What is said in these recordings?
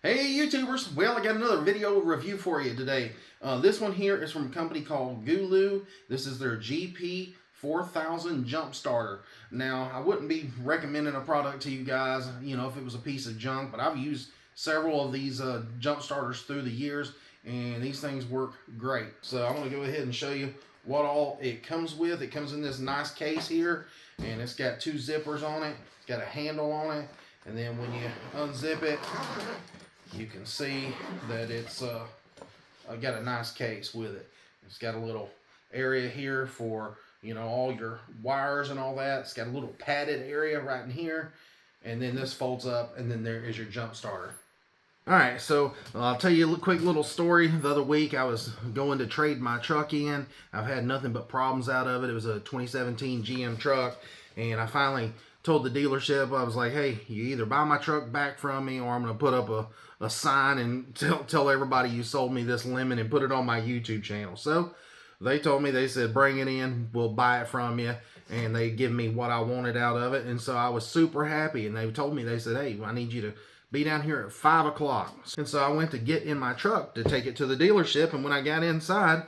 Hey YouTubers, well I got another video review for you today. This one here is from a company called GOOLOO. This is their GP4000 Jump Starter. Now I wouldn't be recommending a product to you guys, if it was a piece of junk, but I've used several of these jump starters through the years and these things work great. So I'm going to go ahead and show you what all it comes with. It comes in this nice case here and it's got two zippers on it. It's got a handle on it, and then when you unzip it, you can see that it's got a nice case with it. It's got a little area here for all your wires and all that. It's got a little padded area right in here, and then this folds up, and then there is your jump starter. Alright, so I'll tell you a quick little story. The other week I was going to trade my truck in. I've had nothing but problems out of it. It was a 2017 GM truck, and I finally told the dealership, I was like, hey, you either buy my truck back from me or I'm going to put up a sign and tell everybody you sold me this lemon and put it on my YouTube channel. So they told me, they said, bring it in, we'll buy it from you. And they give me what I wanted out of it. And so I was super happy. And they told me, they said, hey, I need you to be down here at 5 o'clock. And so I went to get in my truck to take it to the dealership. And when I got inside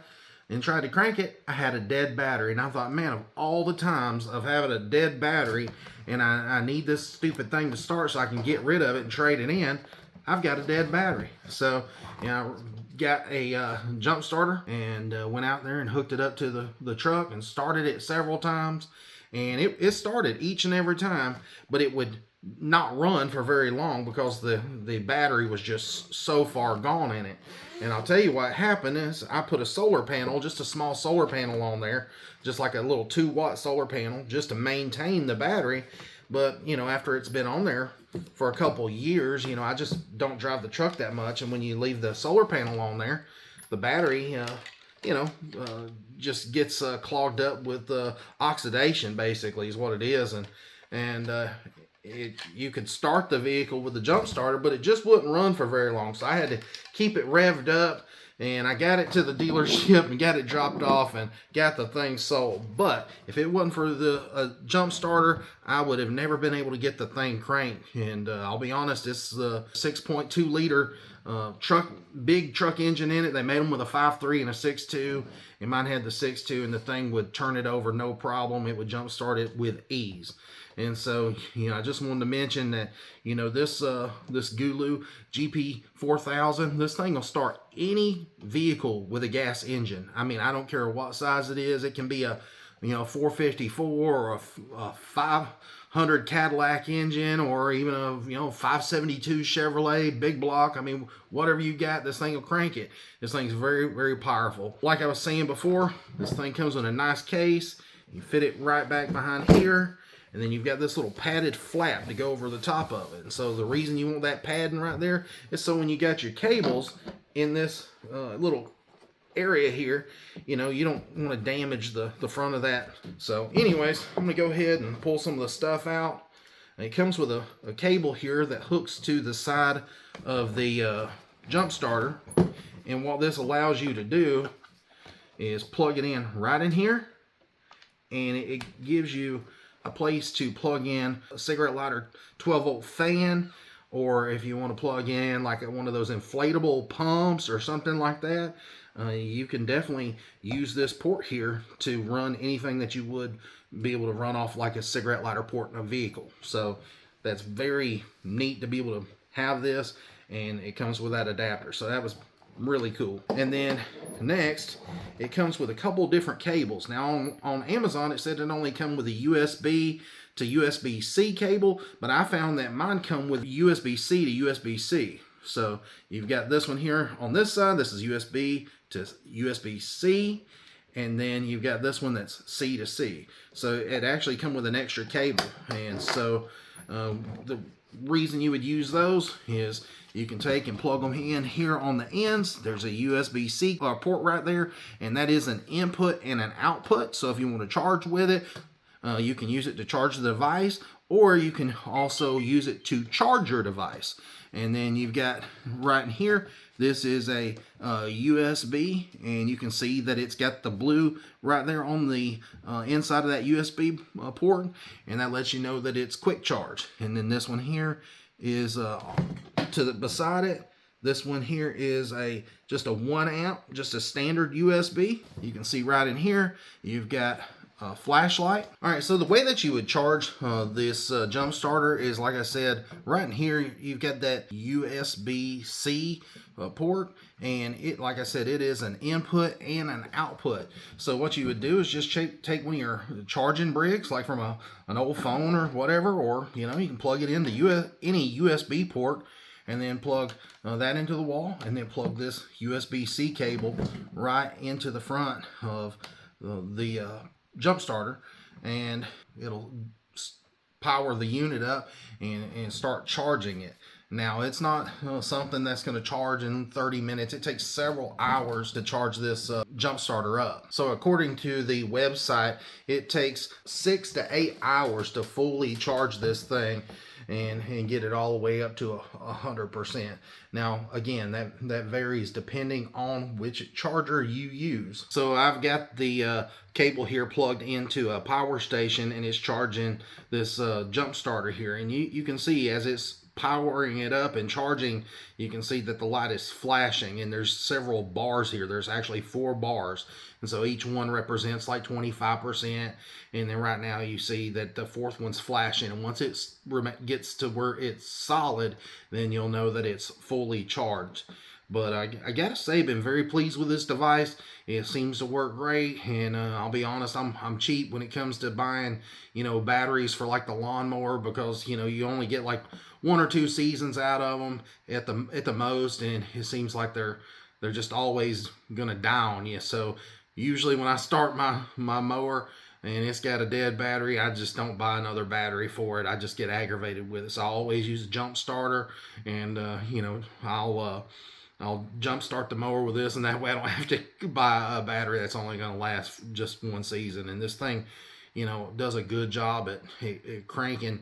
and tried to crank it, I had a dead battery. And I thought, man, of all the times of having a dead battery and I need this stupid thing to start so I can get rid of it and trade it in, I've got a dead battery. So I got a jump starter and went out there and hooked it up to the truck and started it several times. And it started each and every time, but it would not run for very long because the battery was just so far gone in it. And I'll tell you what happened is I put a solar panel, just a small solar panel on there, just like a little 2-watt solar panel, just to maintain the battery. But after it's been on there for a couple years, I just don't drive the truck that much, and when you leave the solar panel on there, the battery just gets clogged up with oxidation, basically is what it is. And you could start the vehicle with the jump starter, but it just wouldn't run for very long. So I had to keep it revved up, and I got it to the dealership and got it dropped off and got the thing sold. But if it wasn't for the jump starter, I would have never been able to get the thing cranked. And I'll be honest, it's the 6.2 liter big truck engine in it. They made them with a 5.3 and a 6.2, and mine had the 6.2, and the thing would turn it over no problem. It would jump start it with ease. And so, I just wanted to mention that, this GOOLOO GP4000, this thing will start any vehicle with a gas engine. I mean, I don't care what size it is. It can be a, 454 or a 500 Cadillac engine, or even a, 572 Chevrolet big block. I mean, whatever you got, this thing will crank it. This thing's very, very powerful. Like I was saying before, this thing comes in a nice case. You fit it right back behind here. And then you've got this little padded flap to go over the top of it. And so the reason you want that padding right there is so when you got your cables in this little area here, you don't want to damage the front of that. So anyways, I'm going to go ahead and pull some of the stuff out. And it comes with a cable here that hooks to the side of the jump starter. And what this allows you to do is plug it in right in here. And it gives you a place to plug in a cigarette lighter 12-volt fan, or if you want to plug in like one of those inflatable pumps or something like that, you can definitely use this port here to run anything that you would be able to run off like a cigarette lighter port in a vehicle. So that's very neat to be able to have this, and it comes with that adapter. So that was really cool. And then next, it comes with a couple different cables. Now on Amazon, it said it only come with a USB to USB-C cable, but I found that mine come with USB-C to USB-C. So you've got this one here on this side. This is USB to USB-C, and then you've got this one that's C to C. So it actually come with an extra cable. And so the reason you would use those is you can take and plug them in here on the ends. There's a USB-C port right there, and that is an input and an output. So if you want to charge with it, you can use it to charge the device, or you can also use it to charge your device. And then you've got right in here, this is a USB, and you can see that it's got the blue right there on the inside of that USB port, and that lets you know that it's quick charge. And then this one here is to the beside it, this one here is just a 1 amp, just a standard USB. You can see right in here, you've got a flashlight. All right, so the way that you would charge this jump starter is, like I said, right in here, you've got that USB-C port, and it, like I said, it is an input and an output. So what you would do is just take one of your charging bricks, like from an old phone or whatever, or you can plug it into any USB port, and then plug that into the wall, and then plug this USB-C cable right into the front of the jump starter, and it'll power the unit up and start charging it. Now, it's not something that's going to charge in 30 minutes. It takes several hours to charge this jump starter up. So according to the website, it takes 6 to 8 hours to fully charge this thing and get it all the way up to 100%. Now, again, that varies depending on which charger you use. So I've got the cable here plugged into a power station, and it's charging this jump starter here. And you can see as it's powering it up and charging, you can see that the light is flashing, and there's several bars here. There's actually 4 bars, and so each one represents like 25%, and then right now you see that the 4th one's flashing, and once it gets to where it's solid, then you'll know that it's fully charged. But I gotta say, I've been very pleased with this device. It seems to work great, and I'll be honest, I'm cheap when it comes to buying batteries for like the lawnmower, because you only get like 1 or 2 seasons out of them at the most, and it seems like they're just always gonna die on you. So usually when I start my mower and it's got a dead battery, I just don't buy another battery for it. I just get aggravated with it. So I always use a jump starter, and I'll jump start the mower with this, and that way I don't have to buy a battery that's only going to last just 1 season. And this thing, does a good job at cranking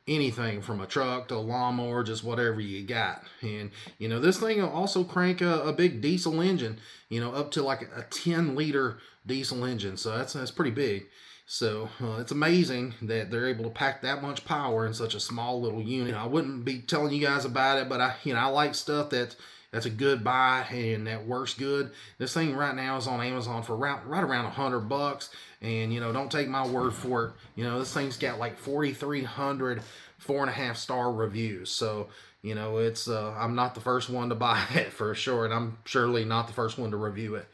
anything from a truck to a lawnmower, just whatever you got. And this thing will also crank a big diesel engine, up to like a 10-liter diesel engine. So that's pretty big. So it's amazing that they're able to pack that much power in such a small little unit. I wouldn't be telling you guys about it, but I like stuff that's a good buy and that works good. This thing right now is on Amazon for right around $100, and don't take my word for it. This thing's got like 4,300 4.5-star reviews. So it's I'm not the first one to buy it for sure, and I'm surely not the first one to review it.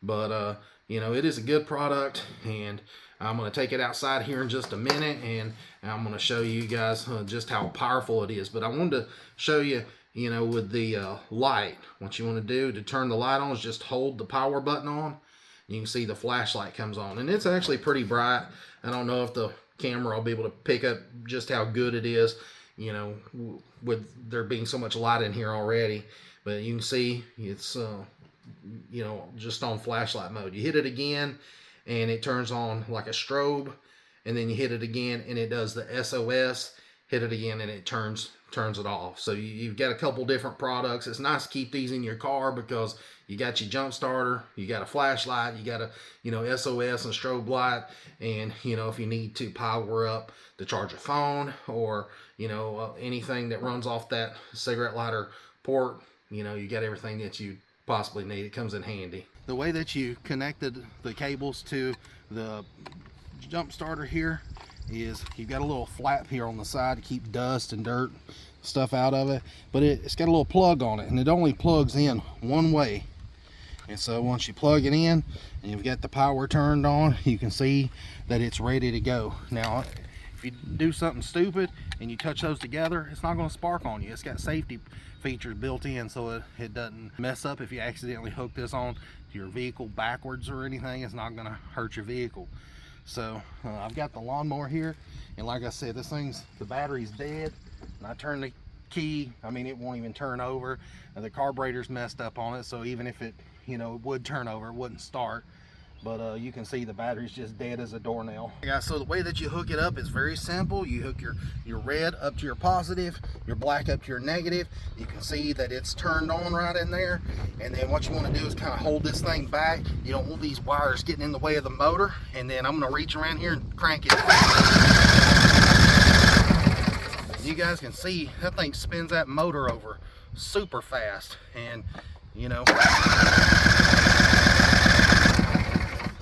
But it is a good product, and I'm going to take it outside here in just a minute, and I'm going to show you guys just how powerful it is. But I wanted to show you, with the light, what you want to do to turn the light on is just hold the power button on. You can see the flashlight comes on, and it's actually pretty bright. I don't know if the camera will be able to pick up just how good it is, with there being so much light in here already. But you can see it's just on flashlight mode. You hit it again and it turns on like a strobe, and then you hit it again and it does the SOS. Hit it again and it turns it off. So you've got a couple different products. It's nice to keep these in your car, because you got your jump starter, you got a flashlight, you got a SOS and strobe light, and if you need to power up to charge a phone, or anything that runs off that cigarette lighter port, you got everything that you possibly need. It comes in handy. The way that you connected the cables to the jump starter here is you've got a little flap here on the side to keep dust and dirt stuff out of it, but it's got a little plug on it, and it only plugs in one way. And so once you plug it in and you've got the power turned on, you can see that it's ready to go. Now if you do something stupid and you touch those together, it's not going to spark on you. It's got safety features built in so it doesn't mess up. If you accidentally hook this on to your vehicle backwards or anything, it's not going to hurt your vehicle. So I've got the lawnmower here, and like I said, the battery's dead, and I turn the key, it won't even turn over, and the carburetor's messed up on it, so even if it would turn over, it wouldn't start. But you can see the battery's just dead as a doornail. Guys, so the way that you hook it up is very simple. You hook your red up to your positive, your black up to your negative. You can see that it's turned on right in there. And then what you want to do is kind of hold this thing back. You don't want these wires getting in the way of the motor. And then I'm going to reach around here and crank it. You guys can see that thing spins that motor over super fast. And you know,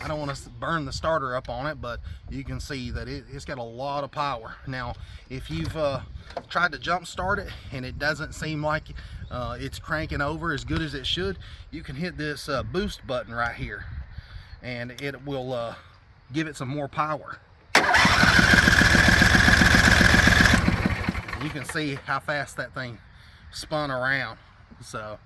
I don't want to burn the starter up on it, but you can see that it's got a lot of power. Now, if you've tried to jump start it and it doesn't seem like it's cranking over as good as it should, you can hit this boost button right here, and it will give it some more power. You can see how fast that thing spun around. So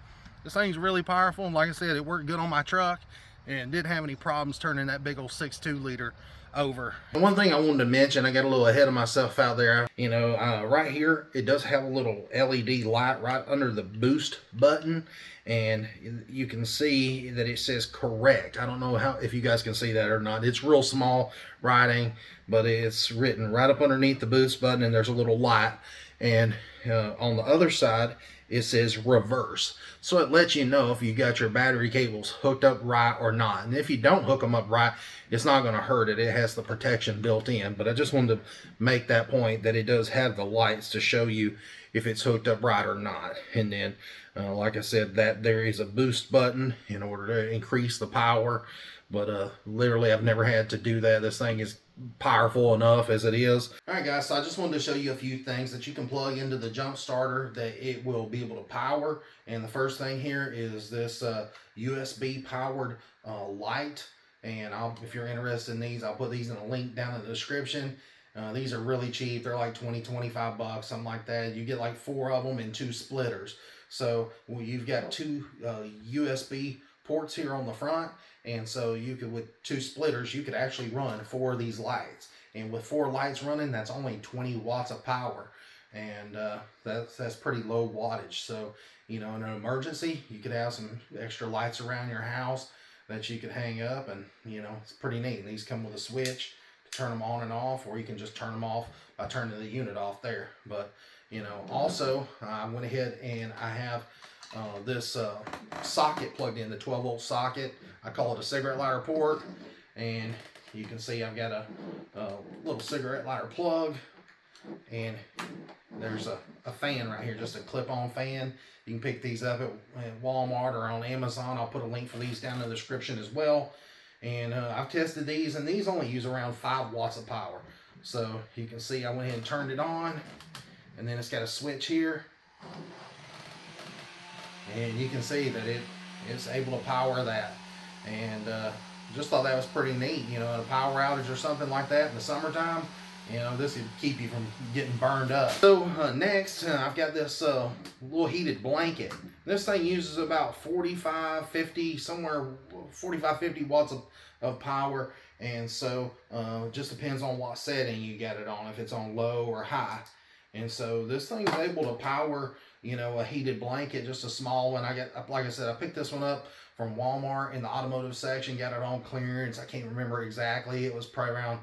this thing's really powerful. Like I said, it worked good on my truck and didn't have any problems turning that big old 6.2 liter over. And one thing I wanted to mention, I got a little ahead of myself out there. You know, right here, it does have a little LED light right under the boost button, and you can see that it says correct. I don't know if you guys can see that or not. It's real small writing, but it's written right up underneath the boost button, and there's a little light. And on the other side, it says reverse, so it lets you know if you got your battery cables hooked up right or not. And if you don't hook them up right, it's not going to hurt it. It has the protection built in. But I just wanted to make that point, that it does have the lights to show you if it's hooked up right or not. And then like I said, that there is a boost button in order to increase the power, but literally I've never had to do that. This thing is powerful enough as it is. Alright guys, so I just wanted to show you a few things that you can plug into the jump starter that it will be able to power. And the first thing here is this USB powered light. And if you're interested in these, I'll put these in a link down in the description. These are really cheap. They're like 25 bucks, something like that. You get like 4 of them in 2 splitters. So you've got 2 USB ports here on the front, and so you could, with 2 splitters, you could actually run 4 of these lights. And with 4 lights running, that's only 20 watts of power, and that's pretty low wattage. So you know, in an emergency, you could have some extra lights around your house that you could hang up, and you know, it's pretty neat. And these come with a switch to turn them on and off, or you can just turn them off by turning the unit off there. But you know, also I went ahead and I have this socket plugged in, the 12-volt socket. I call it a cigarette lighter port, and you can see I've got a little cigarette lighter plug, and there's a fan right here, just a clip-on fan. You can pick these up at Walmart or on Amazon. I'll put a link for these down in the description as well. And I've tested these, and these only use around 5 watts of power. So you can see I went ahead and turned it on, and then it's got a switch here, and you can see that it's able to power that. And just thought that was pretty neat. You know, in a power outage or something like that in the summertime, you know, this could keep you from getting burned up. So next, I've got this little heated blanket. This thing uses about 45, 50, somewhere 45, 50 watts of power. And so it just depends on what setting you got it on, if it's on low or high. And so this thing's able to power, you know, a heated blanket, just a small one. Like I said, I picked this one up from Walmart in the automotive section, got it on clearance. I can't remember exactly. It was probably around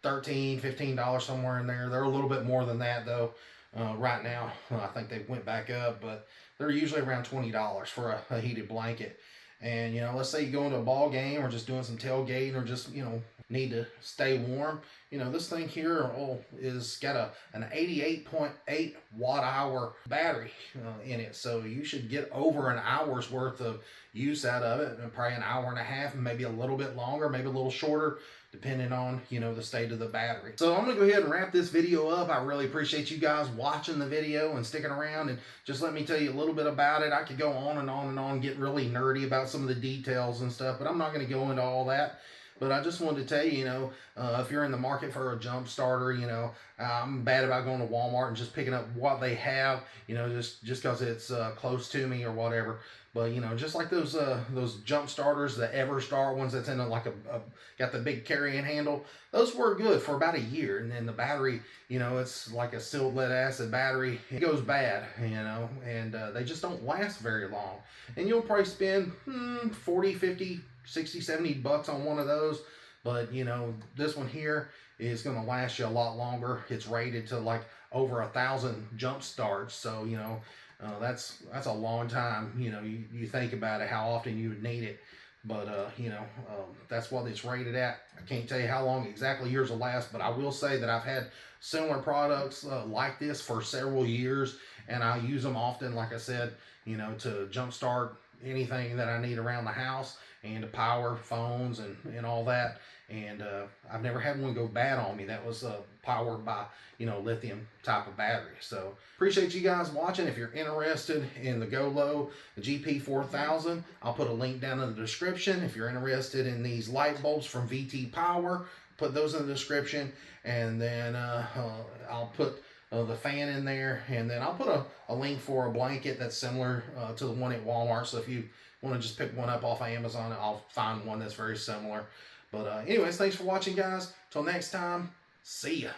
$13, $15 somewhere in there. They're a little bit more than that though. Right now, I think they went back up, but they're usually around $20 for a heated blanket. And you know, let's say you go into a ball game or just doing some tailgating, or just, you know, need to stay warm. You know, this thing here is got an 88.8 watt hour battery in it, so you should get over an hour's worth of use out of it, and probably an hour and a half, maybe a little bit longer, maybe a little shorter, depending on, you know, the state of the battery. So I'm gonna go ahead and wrap this video up. I really appreciate you guys watching the video and sticking around, and just let me tell you a little bit about it. I could go on and on and on, get really nerdy about some of the details and stuff, but I'm not gonna go into all that. But I just wanted to tell you, you know, if you're in the market for a jump starter, you know, I'm bad about going to Walmart and just picking up what they have, you know, just because it's close to me or whatever. But you know, just like those jump starters, the EverStart ones that's in like got the big carrying handle, those work good for about a year, and then the battery, you know, it's like a sealed lead acid battery. It goes bad, you know, and they just don't last very long. And you'll probably spend 40, 50, 60, 70 bucks on one of those. But you know, this one here is going to last you a lot longer. It's rated to like over 1,000 jump starts, so you know, that's a long time. You know, you think about it, how often you would need it. But you know, that's what it's rated at. I can't tell you how long exactly yours will last, but I will say that I've had similar products like this for several years, and I use them often, like I said, you know, to jump start anything that I need around the house and to power phones and all that. And I've never had one go bad on me that was powered by, you know, lithium type of battery. So appreciate you guys watching. If you're interested in the GOOLOO GP4000, I'll put a link down in the description. If you're interested in these light bulbs from VT Power, put those in the description. And then I'll put the fan in there, and then I'll put a link for a blanket that's similar to the one at Walmart. So if you want to just pick one up off of Amazon, I'll find one that's very similar. But anyways, thanks for watching, guys. Till next time, see ya.